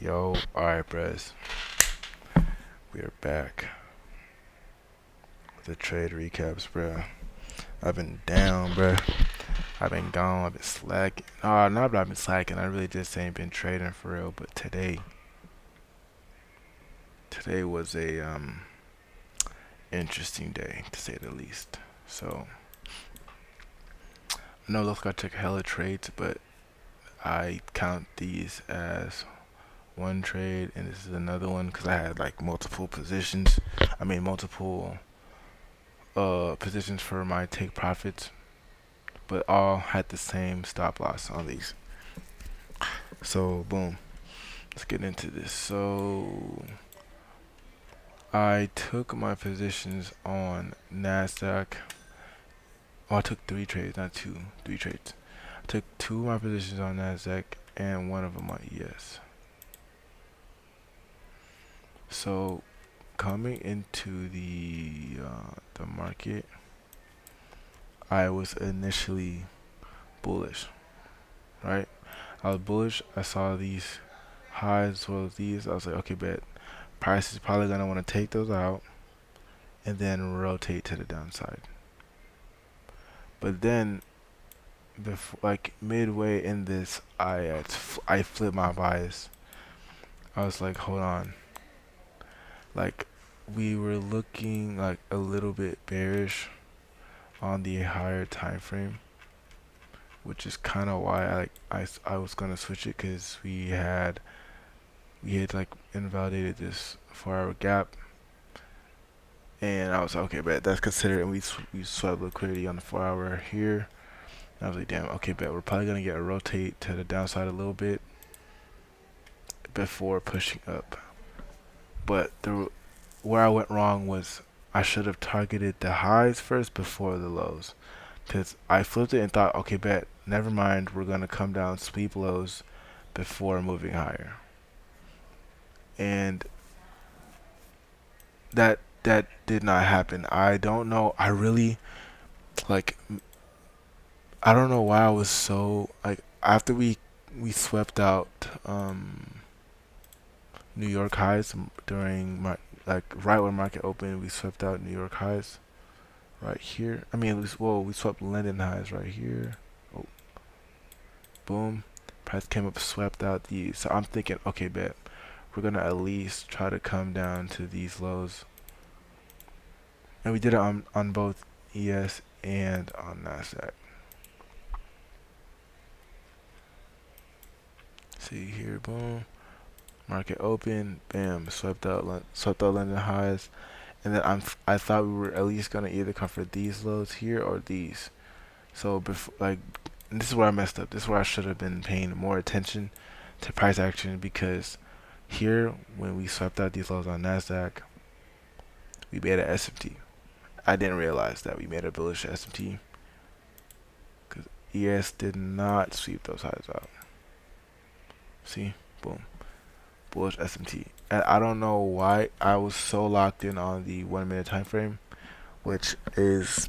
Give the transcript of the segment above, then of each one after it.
Yo, alright, bros. We are back with the trade recaps, bro. I've been down, bro. I've been gone. I've been slacking. Oh, not that I've been slacking. I really just ain't been trading for real. But today was a interesting day to say the least. So I know those guys took hella trades, but I count these as one trade, and this is another one because I had like multiple positions. I mean, multiple positions for my take profits, but all had the same stop loss on these. So boom, let's get into this. So I took my positions on Nasdaq. Oh, I took three trades, not two. Three trades. I took two of my positions on Nasdaq and one of them on ES. So coming into the market, I was initially bullish, right? I was bullish. I saw these highs as well as these. I was like, okay, bet price is probably gonna want to take those out and then rotate to the downside. But then, before like midway in this, I flipped my bias. I was like, hold on, like we were looking like a little bit bearish on the higher time frame, which is kind of why I was gonna switch it because we had like invalidated this 4 hour gap. And I was like, okay, bet that's considered. And we swept liquidity on the 4 hour here. And I was like, damn, okay, bet we're probably gonna get a rotate to the downside a little bit before pushing up. But where I went wrong was I should have targeted the highs first before the lows, because I flipped it and thought, okay, bet never mind, we're gonna come down sweep lows before moving higher. And that did not happen. I don't know. I really like I don't know why I was so like after we swept out New York highs during my like right when market opened. We swept out New York highs right here. I mean, we swept London highs right here. Oh, boom, price came up, swept out these. So I'm thinking, okay, bet we're gonna at least try to come down to these lows, and we did it on both ES and on Nasdaq. See here, boom. Market open, bam, swept out London highs, and then I thought we were at least gonna either come for these lows here or these. So before and this is where I messed up. This is where I should have been paying more attention to price action, because here when we swept out these lows on Nasdaq, we made a SMT. I didn't realize that we made a bullish SMT because ES did not sweep those highs out. See, boom. Bullish SMT. And I don't know why I was so locked in on the 1 minute time frame, which is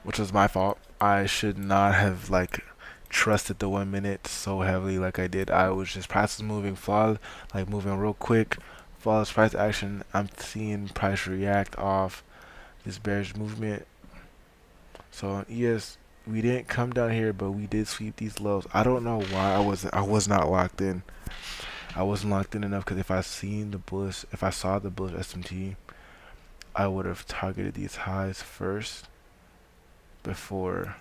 which was my fault. I should not have like trusted the 1 minute so heavily like I did. I was just prices moving flawless, like moving real quick, flawless price action. I'm seeing price react off this bearish movement. So on ES, we didn't come down here, but we did sweep these lows. I don't know why I was not locked in. I wasn't locked in enough, because if I saw the bullish SMT, I would have targeted these highs first before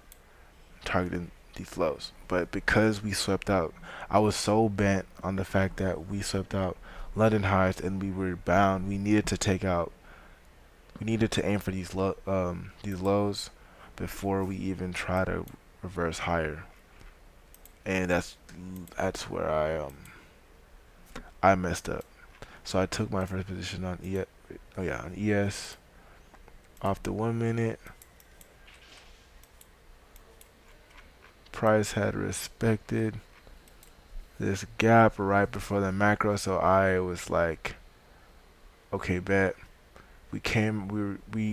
targeting these lows. But because we swept out, I was so bent on the fact that we swept out London highs and we were bound. We needed to aim for these lows before we even try to reverse higher. And that's where I messed up. So I took my first position on on ES off the 1 minute. Price had respected this gap right before the macro, so I was like, okay, bet. We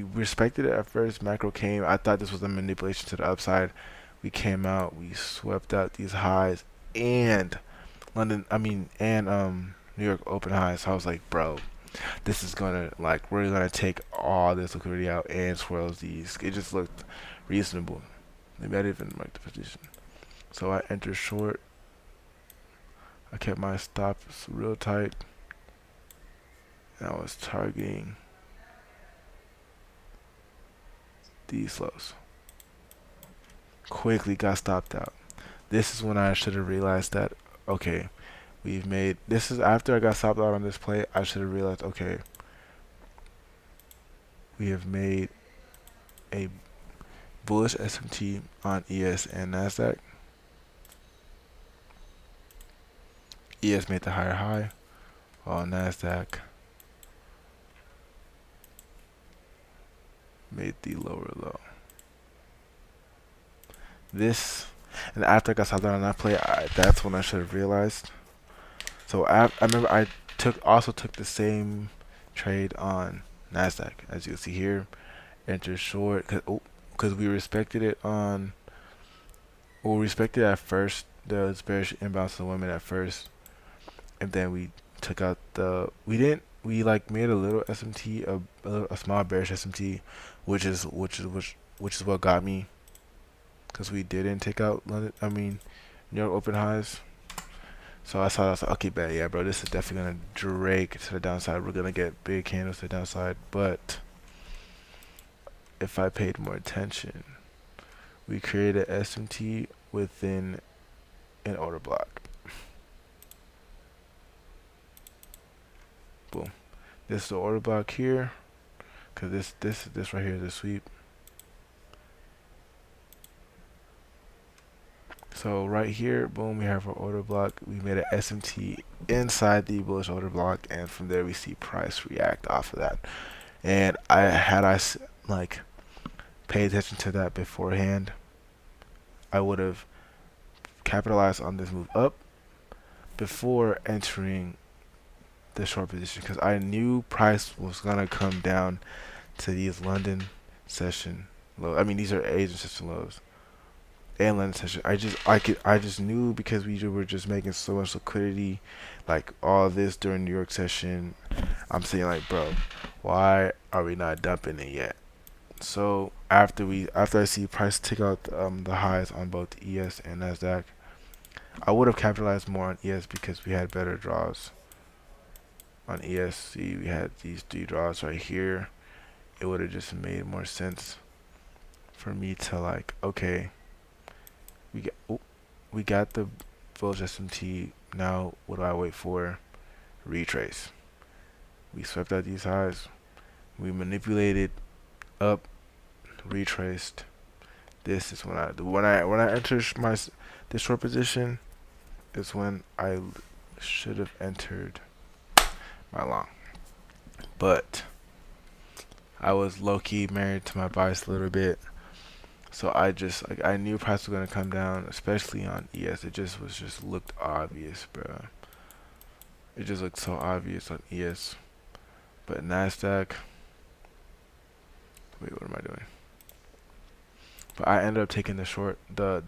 respected it at first. Macro came. I thought this was a manipulation to the upside. We came out. We swept out these highs, and London, I mean, and New York open highs. So I was like, bro, this is gonna like we're gonna take all this liquidity out and swirl these. It just looked reasonable. Maybe I didn't even mark the position. So I entered short. I kept my stops real tight, and I was targeting these lows. Quickly got stopped out. This is when I should have realized that okay, we've made this is after I got stopped out on this play. I should have realized okay, we have made a bullish SMT on ES and Nasdaq. ES made the higher high, while Nasdaq made the lower low. This and after I got stopped out on that play, that's when I should have realized. So I remember I also took the same trade on Nasdaq, as you can see here. Enter short because we respected it on. Well, we respected at first the bearish inbounce to the women at first, and then we took out the. We like made a little SMT, a small bearish SMT, which is what got me, because we didn't take out London. I mean, New York open highs. So I saw, I was like, okay, bet, yeah, bro, this is definitely gonna drake to the downside. We're gonna get big candles to the downside. But if I paid more attention, we created SMT within an order block. Boom. This is the order block here, cause this right here is a sweep. So right here, boom, we have our order block. We made an SMT inside the bullish order block, and from there we see price react off of that. And I like paid attention to that beforehand, I would have capitalized on this move up before entering the short position, because I knew price was gonna come down to these London session lows. I mean, these are Asian session lows and London session. I just knew, because we were just making so much liquidity, like all this during New York session. I'm saying like, bro, why are we not dumping it yet? So after I see price take out the highs on both ES and Nasdaq, I would have capitalized more on ES because we had better draws. On ES, see, we had these 3 draws right here. It would have just made more sense for me to like, okay, we got the bullish SMT. Now what do I wait for? Retrace. We swept out these highs. We manipulated up, retraced. This is when I enter this short position is when I should have entered my long, but I was low key married to my bias a little bit, so I just like I knew price was gonna come down, especially on ES. It just looked obvious, bro. It just looked so obvious on ES, but Nasdaq. Wait, what am I doing? But I ended up taking the short, the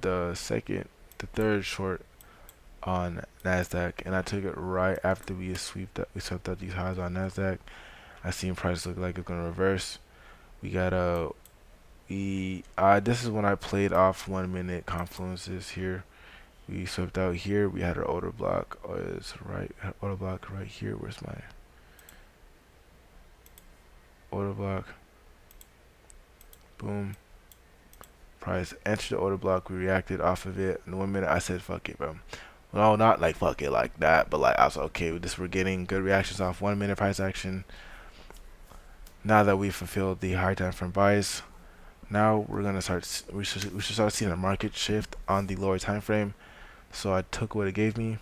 third short on Nasdaq, and I took it right after we swept out these highs on Nasdaq. I seen price look like it's gonna reverse. We got this is when I played off 1 minute confluences here. We swept out here. We had our order block. Order block right here. Where's my order block? Boom. Price entered the order block. We reacted off of it. In 1 minute, I said, "Fuck it, bro." No, not like fuck it like that, but like I was like, okay, with this, we're getting good reactions off 1 minute price action. Now that we fulfilled the high time frame buys, now we're gonna start. We should start seeing a market shift on the lower time frame. So I took what it gave me.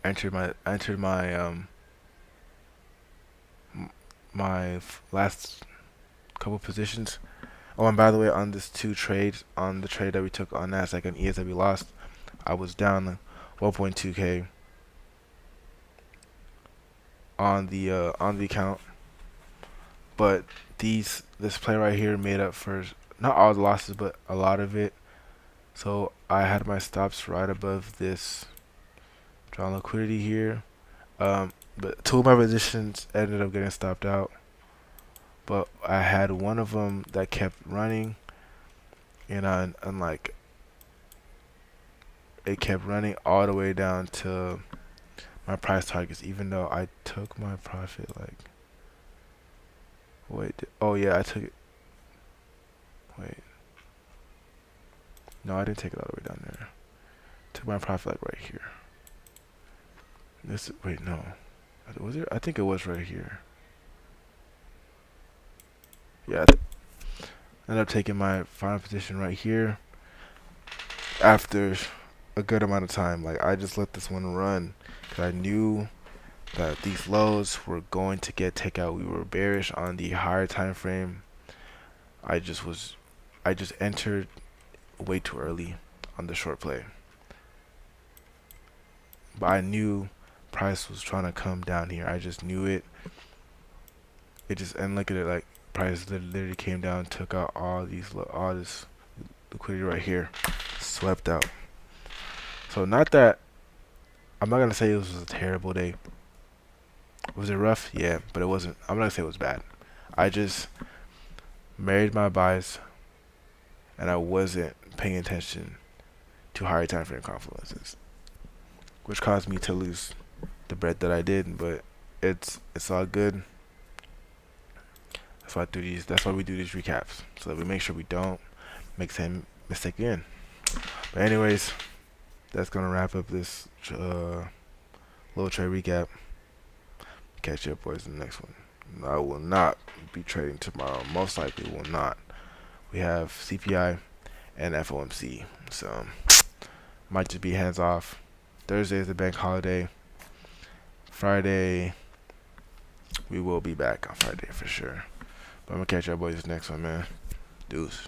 Entered my last couple positions. Oh, and by the way, on this 2 trades, on the trade that we took on Nasdaq and ES that we lost, I was down 1.2k on the account. But this play right here made up for not all the losses, but a lot of it. So I had my stops right above this Found liquidity here. But two of my positions ended up getting stopped out. But I had one of them that kept running, and like it kept running all the way down to my price targets. Even though I took my profit, like, wait, oh yeah, I took it. Wait, no, I didn't take it all the way down there. Took my profit like right here. This wait no, was it? I think it was right here. Yeah, ended up taking my final position right here after a good amount of time. Like I just let this one run because I knew that these lows were going to get takeout. We were bearish on the higher time frame. I just entered way too early on the short play. But I knew price was trying to come down here. I just knew it. And look at it, like price literally came down, took out all this liquidity right here, swept out. So not that I'm not gonna say this was a terrible day. Was it rough? Yeah, but it wasn't. I'm not gonna say it was bad. I just married my buys, and I wasn't paying attention to higher time frame confluences, which caused me to lose the bread that I did. But it's all good. That's why That's why we do these recaps, so that we make sure we don't make the same mistake again. But anyways, that's gonna wrap up this little trade recap. Catch you up, boys, in the next one. I will not be trading tomorrow. Most likely will not. We have CPI and FOMC, so might just be hands off. Thursday is the bank holiday. Friday, we will be back on Friday for sure. But I'm gonna catch y'all boys next one, man. Deuce.